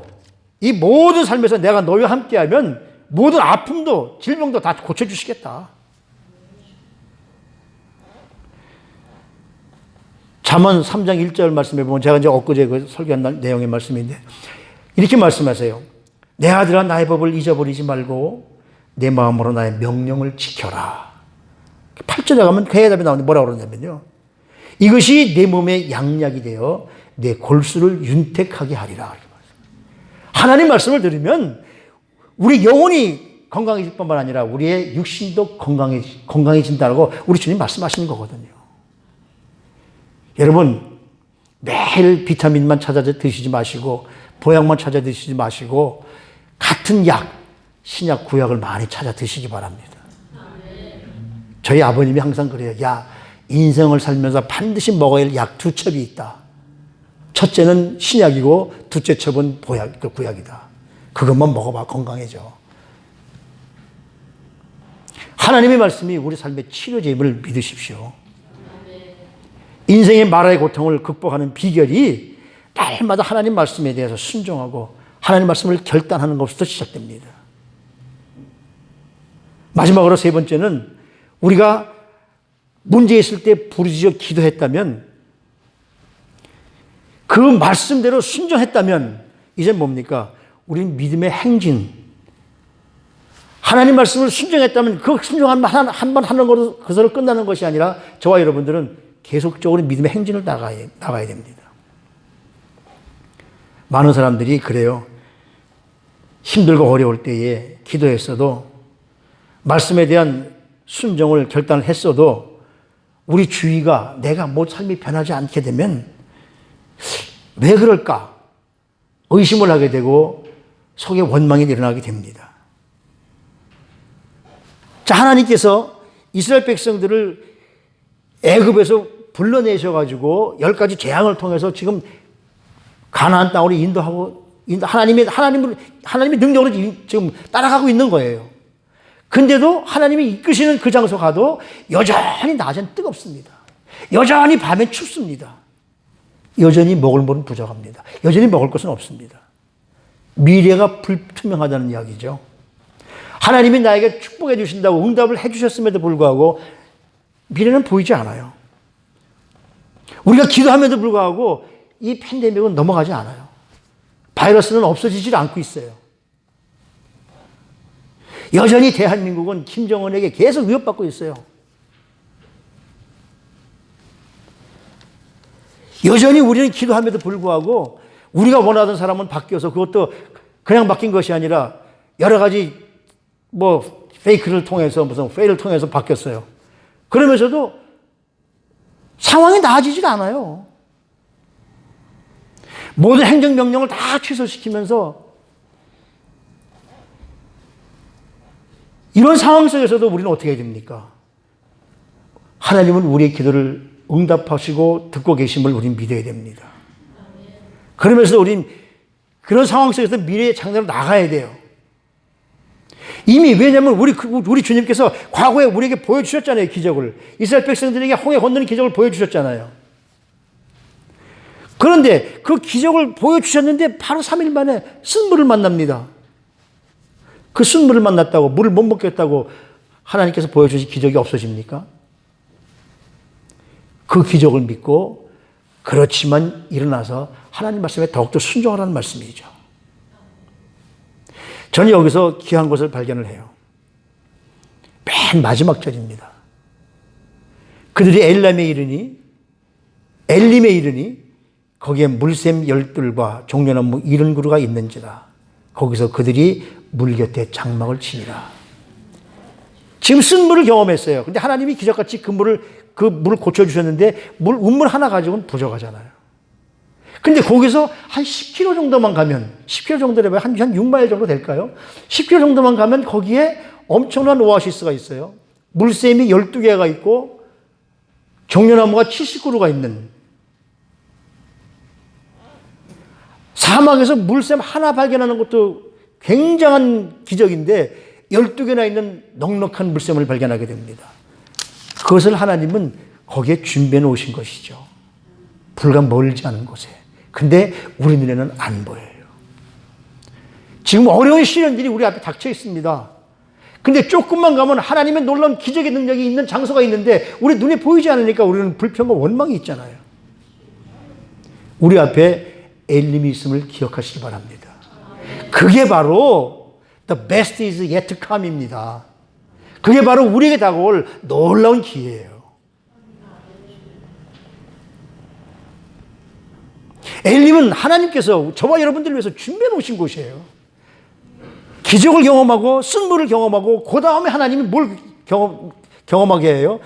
이 모든 삶에서 내가 너희와 함께하면 모든 아픔도 질병도 다 고쳐주시겠다. 잠언 3장 1절 말씀해 보면 제가 이제 엊그제 설교한 내용의 말씀인데 이렇게 말씀하세요. 내 아들아 나의 법을 잊어버리지 말고 내 마음으로 나의 명령을 지켜라. 8절에 가면 그 해답이 나오는데 뭐라고 그러냐면요. 이것이 내 몸에 양약이 되어 내 골수를 윤택하게 하리라. 하나님 말씀을 들으면 우리 영혼이 건강해질 뿐만 아니라 우리의 육신도 건강해진다고 우리 주님 말씀하시는 거거든요. 여러분 매일 비타민만 찾아 드시지 마시고 보약만 찾아 드시지 마시고 같은 약, 신약, 구약을 많이 찾아 드시기 바랍니다. 저희 아버님이 항상 그래요. 야, 인생을 살면서 반드시 먹어야 할 약 두 첩이 있다. 첫째는 신약이고 둘째 첩은 구약이다. 그것만 먹어봐 건강해져. 하나님의 말씀이 우리 삶의 치료제임을 믿으십시오. 인생의 마라의 고통을 극복하는 비결이 날마다 하나님 말씀에 대해서 순종하고 하나님 말씀을 결단하는 것부터 시작됩니다. 마지막으로 세 번째는 우리가 문제 있을 때 부르짖어 기도했다면 그 말씀대로 순종했다면 이제 뭡니까? 우리는 믿음의 행진. 하나님 말씀을 순종했다면 그 순종 한 번 하는 것으로 끝나는 것이 아니라 저와 여러분들은 계속적으로 믿음의 행진을 나가야 됩니다. 많은 사람들이 그래요. 힘들고 어려울 때에 기도했어도 말씀에 대한 순종을 결단을 했어도 우리 주위가 내가 삶이 변하지 않게 되면 왜 그럴까? 의심을 하게 되고 속에 원망이 일어나게 됩니다. 자, 하나님께서 이스라엘 백성들을 애굽에서 불러내셔가지고 10가지 재앙을 통해서 지금 가나안 땅으로 인도하고 하나님의 능력으로 지금 따라가고 있는 거예요. 근데도 하나님이 이끄시는 그 장소 가도 여전히 낮엔 뜨겁습니다. 여전히 밤엔 춥습니다. 여전히 먹을 물은 부족합니다. 여전히 먹을 것은 없습니다. 미래가 불투명하다는 이야기죠. 하나님이 나에게 축복해 주신다고 응답을 해 주셨음에도 불구하고 미래는 보이지 않아요. 우리가 기도함에도 불구하고 이 팬데믹은 넘어가지 않아요. 바이러스는 없어지질 않고 있어요. 여전히 대한민국은 김정은에게 계속 위협받고 있어요. 여전히 우리는 기도함에도 불구하고 우리가 원하던 사람은 바뀌어서 그것도 그냥 바뀐 것이 아니라 여러 가지 페이크를 통해서 무슨 페이를 통해서 바뀌었어요. 그러면서도 상황이 나아지지가 않아요. 모든 행정명령을 다 취소시키면서 이런 상황 속에서도 우리는 어떻게 해야 됩니까? 하나님은 우리의 기도를 응답하시고 듣고 계심을 우리는 믿어야 됩니다. 그러면서 우리는 그런 상황 속에서 미래의 장래로 나가야 돼요. 이미 왜냐하면 우리 주님께서 과거에 우리에게 보여주셨잖아요. 기적을. 이스라엘 백성들에게 홍해 건너는 기적을 보여주셨잖아요. 그런데 그 기적을 보여주셨는데 바로 3일 만에 쓴물을 만납니다. 그 쓴물을 만났다고 물을 못 먹겠다고 하나님께서 보여주신 기적이 없어집니까? 그 기적을 믿고 그렇지만 일어나서 하나님 말씀에 더욱더 순종하라는 말씀이죠. 저는 여기서 귀한 것을 발견을 해요. 맨 마지막 절입니다. 그들이 엘림에 이르니 거기에 물샘 12과 종려나무 70그루가 있는지라. 거기서 그들이 물 곁에 장막을 치니라. 지금 쓴물을 경험했어요. 근데 하나님이 기적같이 그 물을 고쳐주셨는데 운물 하나 가지고는 부족하잖아요. 근데 거기서 한 10km 정도만 가면, 10km 정도라면 한 6마일 정도 될까요? 10km 정도만 가면 거기에 엄청난 오아시스가 있어요. 물샘이 12개가 있고 종려나무가 70그루가 있는, 사막에서 물샘 하나 발견하는 것도 굉장한 기적인데 12개나 있는 넉넉한 물샘을 발견하게 됩니다. 그것을 하나님은 거기에 준비해 놓으신 것이죠. 불과 멀지 않은 곳에. 근데 우리 눈에는 안 보여요. 지금 어려운 시련들이 우리 앞에 닥쳐 있습니다. 근데 조금만 가면 하나님의 놀라운 기적의 능력이 있는 장소가 있는데 우리 눈에 보이지 않으니까 우리는 불평과 원망이 있잖아요. 우리 앞에 엘림이 있음을 기억하시기 바랍니다. 그게 바로 the best is yet to come입니다. 그게 바로 우리에게 다가올 놀라운 기회예요. 엘림은 하나님께서 저와 여러분들을 위해서 준비해 놓으신 곳이에요. 기적을 경험하고 쓴물을 경험하고 그 다음에 하나님이 뭘 경험하게 해요?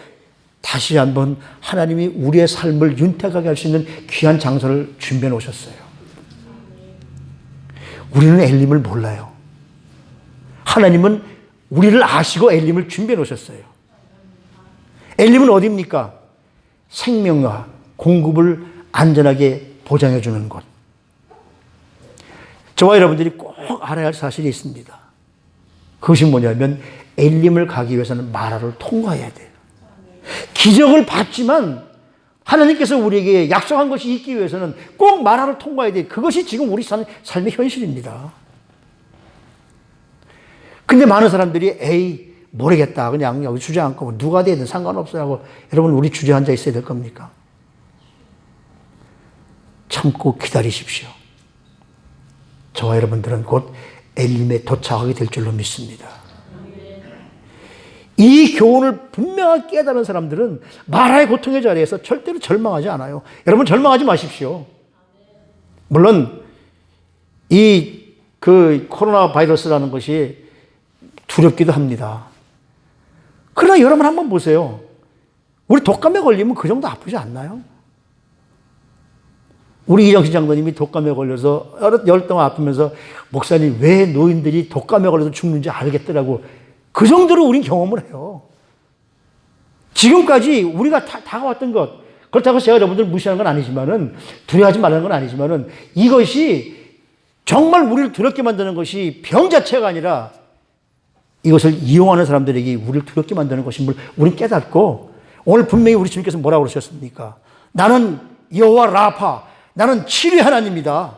다시 한번 하나님이 우리의 삶을 윤택하게 할 수 있는 귀한 장소를 준비해 놓으셨어요. 우리는 엘림을 몰라요. 하나님은 우리를 아시고 엘림을 준비해 놓으셨어요. 엘림은 어디입니까? 생명과 공급을 안전하게 보장해 주는 곳. 저와 여러분들이 꼭 알아야 할 사실이 있습니다. 그것이 뭐냐면 엘림을 가기 위해서는 마라를 통과해야 돼요. 기적을 받지만 하나님께서 우리에게 약속한 것이 있기 위해서는 꼭 마라를 통과해야 돼요. 그것이 지금 우리 삶의 현실입니다. 근데 많은 사람들이 에이 모르겠다 그냥 여기 주저앉고 누가 되든 상관없어요 하고, 여러분 우리 주저앉아 있어야 될 겁니까? 참고 기다리십시오. 저와 여러분들은 곧 엘림에 도착하게 될 줄로 믿습니다. 이 교훈을 분명하게 깨달은 사람들은 마라의 고통의 자리에서 절대로 절망하지 않아요. 여러분 절망하지 마십시오. 물론 그 코로나 바이러스라는 것이 두렵기도 합니다. 그러나 여러분 한번 보세요. 우리 독감에 걸리면 그 정도 아프지 않나요? 우리 이정신 장로님이 독감에 걸려서 열 동안 아프면서 목사님 왜 노인들이 독감에 걸려서 죽는지 알겠더라고. 그 정도로 우린 경험을 해요. 지금까지 우리가 다가왔던 것, 그렇다고 제가 여러분들 무시하는 건 아니지만은, 두려워하지 말라는 건 아니지만은, 이것이 정말 우리를 두렵게 만드는 것이 병 자체가 아니라 이것을 이용하는 사람들에게 우리를 두렵게 만드는 것임을 우리는 깨닫고, 오늘 분명히 우리 주님께서 뭐라고 그러셨습니까? 나는 여호와 라파, 나는 치료의 하나님이다.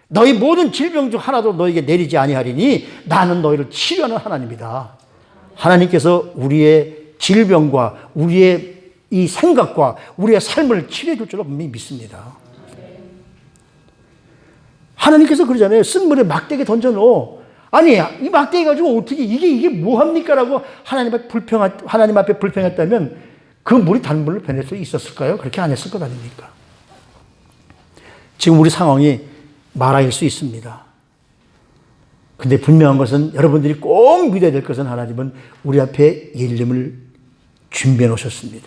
너희 모든 질병 중 하나도 너에게 내리지 아니하리니 나는 너희를 치료하는 하나님이다. 하나님께서 우리의 질병과 우리의 이 생각과 우리의 삶을 치료해 줄 줄로 분명히 믿습니다. 하나님께서 그러잖아요. 쓴물에 막대기 던져놓어. 아니, 이 막대기 가지고 어떻게, 이게 뭐합니까? 라고 하나님 앞에 불평했다면 그 물이 단물로 변할 수 있었을까요? 그렇게 안 했을 것 아닙니까? 지금 우리 상황이 마라일 수 있습니다. 근데 분명한 것은 여러분들이 꼭 믿어야 될 것은 하나님은 우리 앞에 예림을 준비해 놓으셨습니다.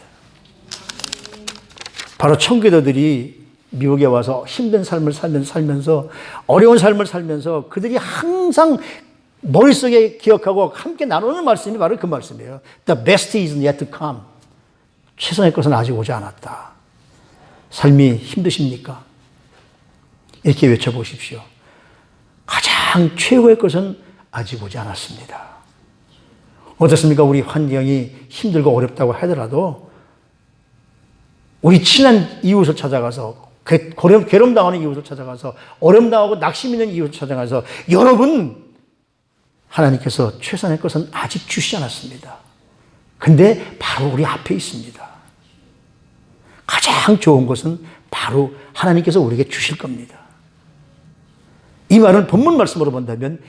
바로 청교도들이 미국에 와서 힘든 삶을 살면서 어려운 삶을 살면서 그들이 항상 머릿속에 기억하고 함께 나누는 말씀이 바로 그 말씀이에요. The best is yet to come. 최선의 것은 아직 오지 않았다. 삶이 힘드십니까? 이렇게 외쳐보십시오. 가장 최고의 것은 아직 오지 않았습니다. 어떻습니까? 우리 환경이 힘들고 어렵다고 하더라도 우리 친한 이웃을 찾아가서 괴롭당하는 이웃을 찾아가서 어려움당하고 낙심 있는 이웃을 찾아가서 여러분 하나님께서 최선의 것은 아직 주시지 않았습니다. 근데 바로 우리 앞에 있습니다. 가장 좋은 것은 바로 하나님께서 우리에게 주실 겁니다. 이 말은 본문 말씀으로 본다면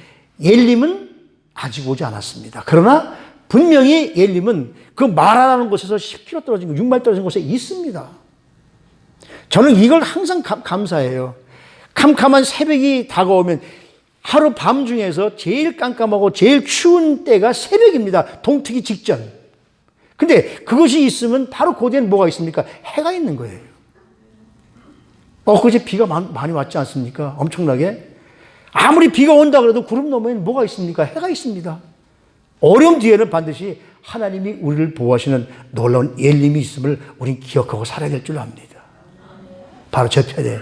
엘림은 아직 오지 않았습니다. 그러나 분명히 엘림은 그 마라라는 곳에서 10km 떨어진 6마일 떨어진 곳에 있습니다. 저는 이걸 항상 감사해요. 캄캄한 새벽이 다가오면 하루 밤 중에서 제일 깜깜하고 제일 추운 때가 새벽입니다. 동트기 직전. 근데 그것이 있으면 바로 그 뒤에는 뭐가 있습니까? 해가 있는 거예요. 엊그제 비가 많이 왔지 않습니까? 엄청나게. 아무리 비가 온다 그래도 구름 너머에는 뭐가 있습니까? 해가 있습니다. 어려움 뒤에는 반드시 하나님이 우리를 보호하시는 놀라운 엘림이 있음을 우린 기억하고 살아야 될 줄 압니다. 바로 저 편에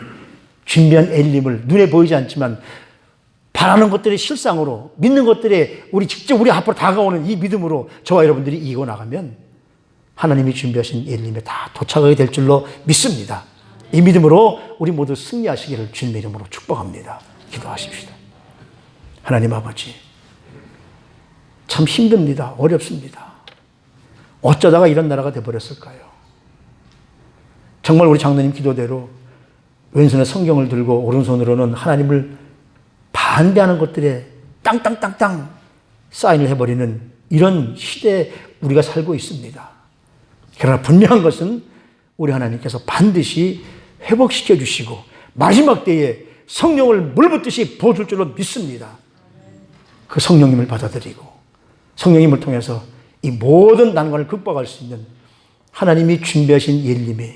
준비한 엘림을 눈에 보이지 않지만 바라는 것들의 실상으로 믿는 것들에 직접 우리 앞으로 다가오는 이 믿음으로 저와 여러분들이 이기고 나가면 하나님이 준비하신 엘림에 다 도착하게 될 줄로 믿습니다. 이 믿음으로 우리 모두 승리하시기를 주님의 이름으로 축복합니다. 기도하십시다. 하나님 아버지, 참 힘듭니다. 어렵습니다. 어쩌다가 이런 나라가 돼버렸을까요? 정말 우리 장로님 기도대로 왼손에 성경을 들고 오른손으로는 하나님을 반대하는 것들에 땅땅땅땅 사인을 해버리는 이런 시대에 우리가 살고 있습니다. 그러나 분명한 것은 우리 하나님께서 반드시 회복시켜 주시고 마지막 때에 성령을 물붓듯이 부어줄 줄로 믿습니다. 그 성령님을 받아들이고 성령님을 통해서 이 모든 난관을 극복할 수 있는 하나님이 준비하신 엘림이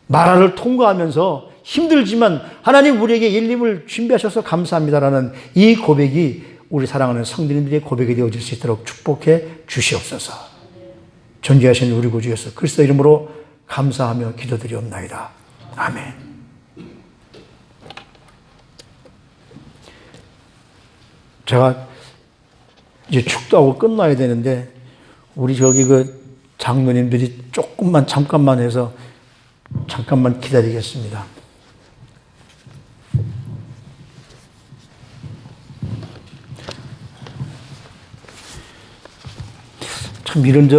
마라를 통과하면서 힘들지만 하나님 우리에게 엘림을 준비하셔서 감사합니다라는 이 고백이 우리 사랑하는 성도님들의 고백이 되어질 수 있도록 축복해 주시옵소서. 존귀하신 우리 구주 예수 그리스도 이름으로 감사하며 기도드리옵나이다. 아멘. 제가 이제 축도하고 끝나야 되는데 우리 장로님들이 잠깐만 해서 잠깐만 기다리겠습니다. 참 이런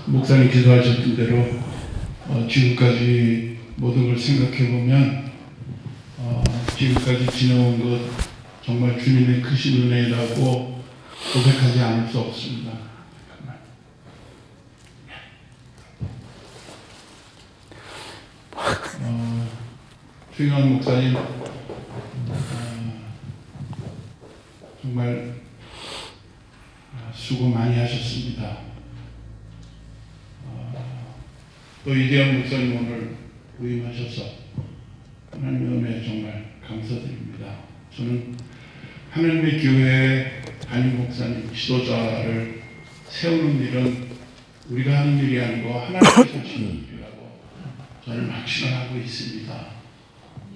목사님 기도하셨던 대로 지금까지 모든 걸 생각해 보면 지금까지 지내온 것 정말 주님의 크신 은혜라고 고백하지 않을 수 없습니다. 최경환 목사님 정말 수고 많이 하셨습니다. 또 이대영 목사님 오늘 부임하셔서 하나님의 은혜에 정말 감사드립니다. 저는 하나님의 교회에 담임 목사님, 지도자를 세우는 일은 우리가 하는 일이 아니고 하나님께서 주시는 일이라고 저는 확신하고 있습니다.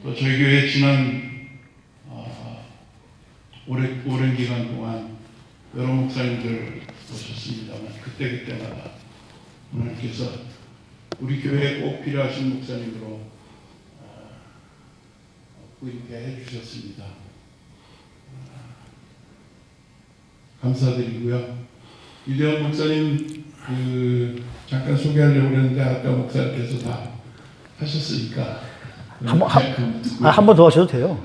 또 저희 교회 지난 오랜 기간 동안 여러 목사님들 오셨습니다만 그때마다 하나님께서 우리 교회에 꼭 필요하신 목사님으로 부임케 해주셨습니다. 감사드리고요. 이대원 목사님 잠깐 소개하려고 했는데 아까 목사님께서 다 하셨으니까 한 번 더 하셔도 돼요.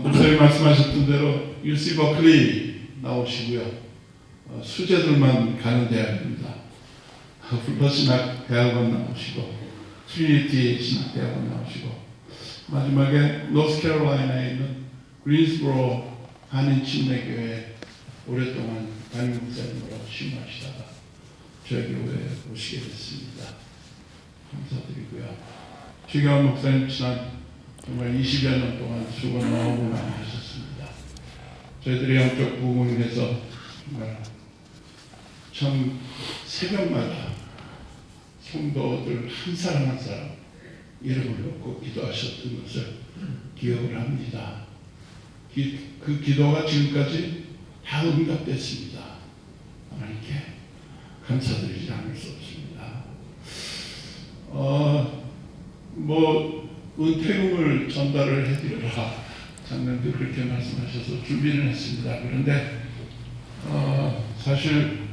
목사님 말씀하셨던 대로 UC 버클리 나오시고요. 수재들만 가는 대학입니다. 풀러 신학 대학원 나오시고 트리니티 신학 대학원 나오시고 마지막에 노스캐롤라이나에 있는 그린스보로 한인 침례교회 오랫동안 담임 목사님으로 심호하시다가 저희 교회에 오시게 됐습니다. 감사드리고요. 최경환 목사님 지난 정말 20여 년 동안 수고 너무 많이 하셨습니다. 저희들이 영적 부흥에서 정말 참 새벽마다 성도들 한 사람 한 사람 이름을 놓고 기도하셨던 것을 기억을 합니다. 그 기도가 지금까지 다 응답됐습니다. 하나님께 감사드리지 않을 수 없습니다. 은퇴금을 전달을 해드려라. 장로님도 그렇게 말씀하셔서 준비를 했습니다. 그런데 사실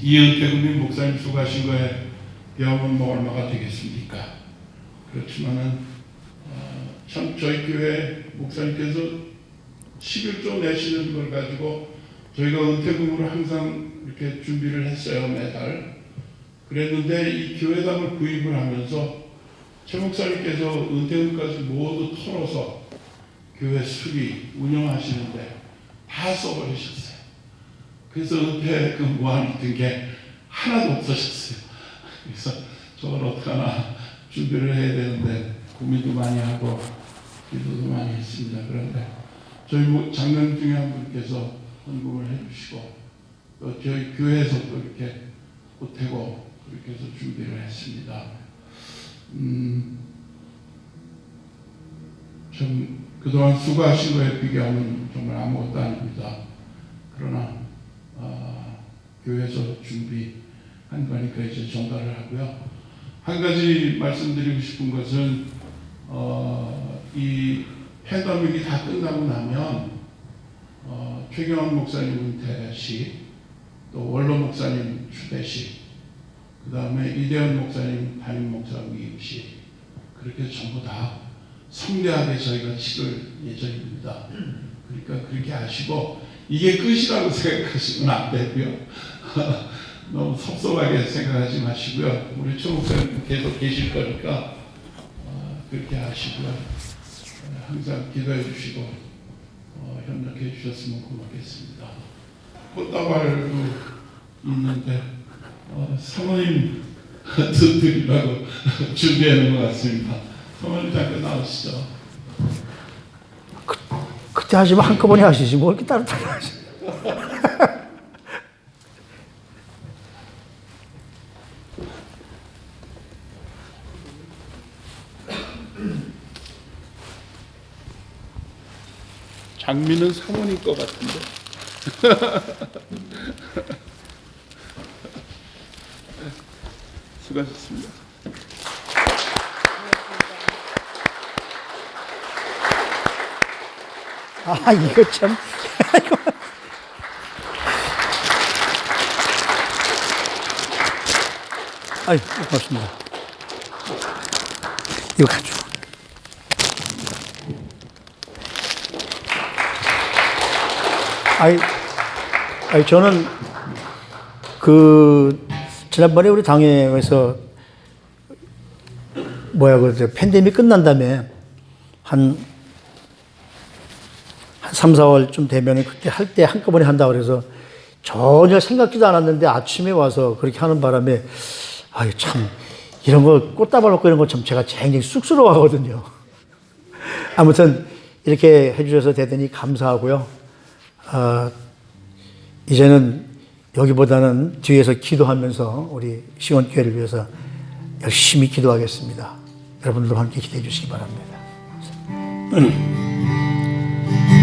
이 은퇴금이 목사님 수고하신 거에 비하면 뭐 얼마가 되겠습니까? 그렇지만은 참 저희 교회 목사님께서 11조 내시는 걸 가지고 저희가 은퇴금으로 항상 이렇게 준비를 했어요. 매달. 그랬는데 이 교회당을 구입을 하면서 최 목사님께서 은퇴금까지 모두 털어서 교회 수리 운영하시는데 다 써버리셨어요. 그래서 은퇴금 무한이 든 게 하나도 없어졌어요. 그래서 저걸 어떡하나 준비를 해야 되는데 고민도 많이 하고 기도도 많이 했습니다. 그런데 저희 장로님 중에 한 분께서 헌금을 해주시고 또 저희 교회에서 또 이렇게 보태고 그렇게 해서 준비를 했습니다. 참 그동안 수고하신 거에 비교하면 정말 아무것도 아닙니다. 그러나 교회에서 준비한 거니까 이제 전달을 하고요. 한 가지 말씀드리고 싶은 것은 이 팬데믹이 다 끝나고 나면 최경환 목사님 은퇴식, 또 원로 목사님 추대식, 그 다음에 이대원 목사님 담임 목사 위임식, 그렇게 전부 다 성대하게 저희가 치를 예정입니다. 그러니까 그렇게 하시고 이게 끝이라고 생각하시면 안 되고요. 너무 섭섭하게 생각하지 마시고요. 우리 최 목사님 계속 계실 거니까 그렇게 하시고요. 항상 기도해 주시고 협력해 주셨으면 고맙겠습니다. 꽃다발도 있는데 사모님 드리라고 준비해 놓은 것 같습니다. 사모님 잠깐 나오시죠. 그때 하시면 한꺼번에 하시지 뭐 이렇게 따로따로 하시죠. 장미는 사모님 것 같은데. 수고하셨습니다. 이거 참. 아이, 고맙습니다. 이거 가지고. 저는 지난번에 우리 당회에서 팬데믹 끝난 다음에 한 3, 4월쯤 되면 그때 할 때 한꺼번에 한다고 그래서 전혀 생각지도 않았는데 아침에 와서 그렇게 하는 바람에 참 이런 거 꽃다발 놓고 이런 거 참 제가 굉장히 쑥스러워 하거든요. 아무튼 이렇게 해주셔서 대단히 감사하고요. 이제는 여기보다는 뒤에서 기도하면서 우리 시원교회를 위해서 열심히 기도하겠습니다. 여러분들과 함께 기도해 주시기 바랍니다.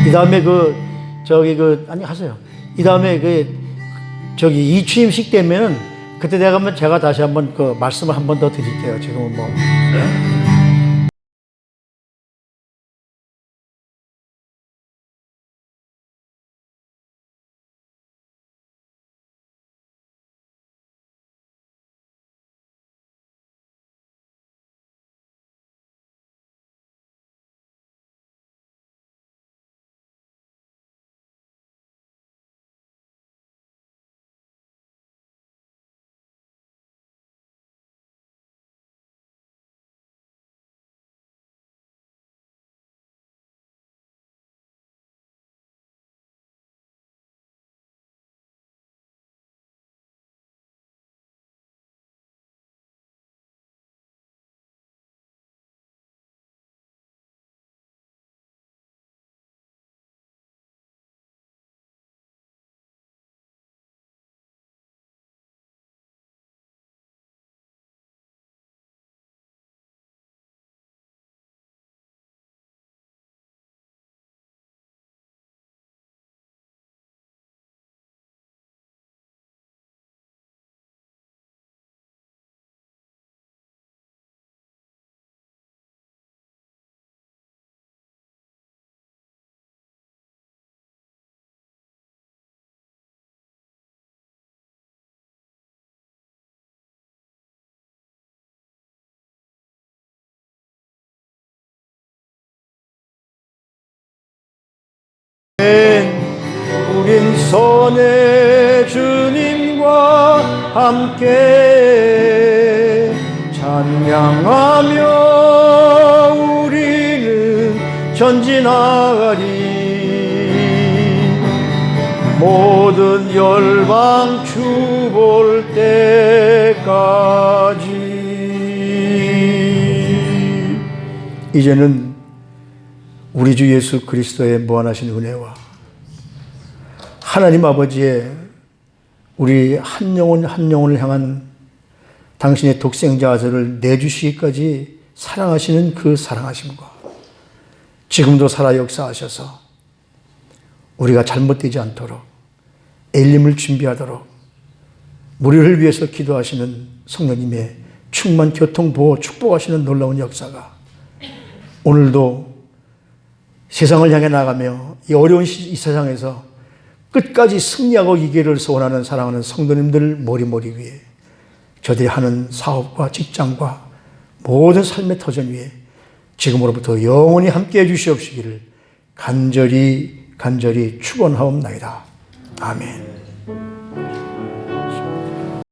이 다음에 하세요. 이 다음에 이취임식 때면은 그때 되면 제가 다시 한번 그 말씀을 한 번 더 드릴게요. 지금은 뭐. 우린 선의 주님과 함께 찬양하며 우리는 전진하리. 모든 열방 주 볼 때까지. 이제는 우리 주 예수 그리스도의 무한하신 은혜와 하나님 아버지의 우리 한 영혼 한 영혼을 향한 당신의 독생자 아들을 내주시기까지 사랑하시는 그 사랑하심과 지금도 살아 역사하셔서 우리가 잘못되지 않도록 엘림을 준비하도록 우리를 위해서 기도하시는 성령님의 충만 교통보호 축복하시는 놀라운 역사가 오늘도 세상을 향해 나가며 이 어려운 이 세상에서 끝까지 승리하고 이기를 소원하는 사랑하는 성도님들 머리머리 위에 저들이 하는 사업과 직장과 모든 삶의 터전 위에 지금으로부터 영원히 함께해 주시옵시기를 간절히 축원하옵나이다. 아멘.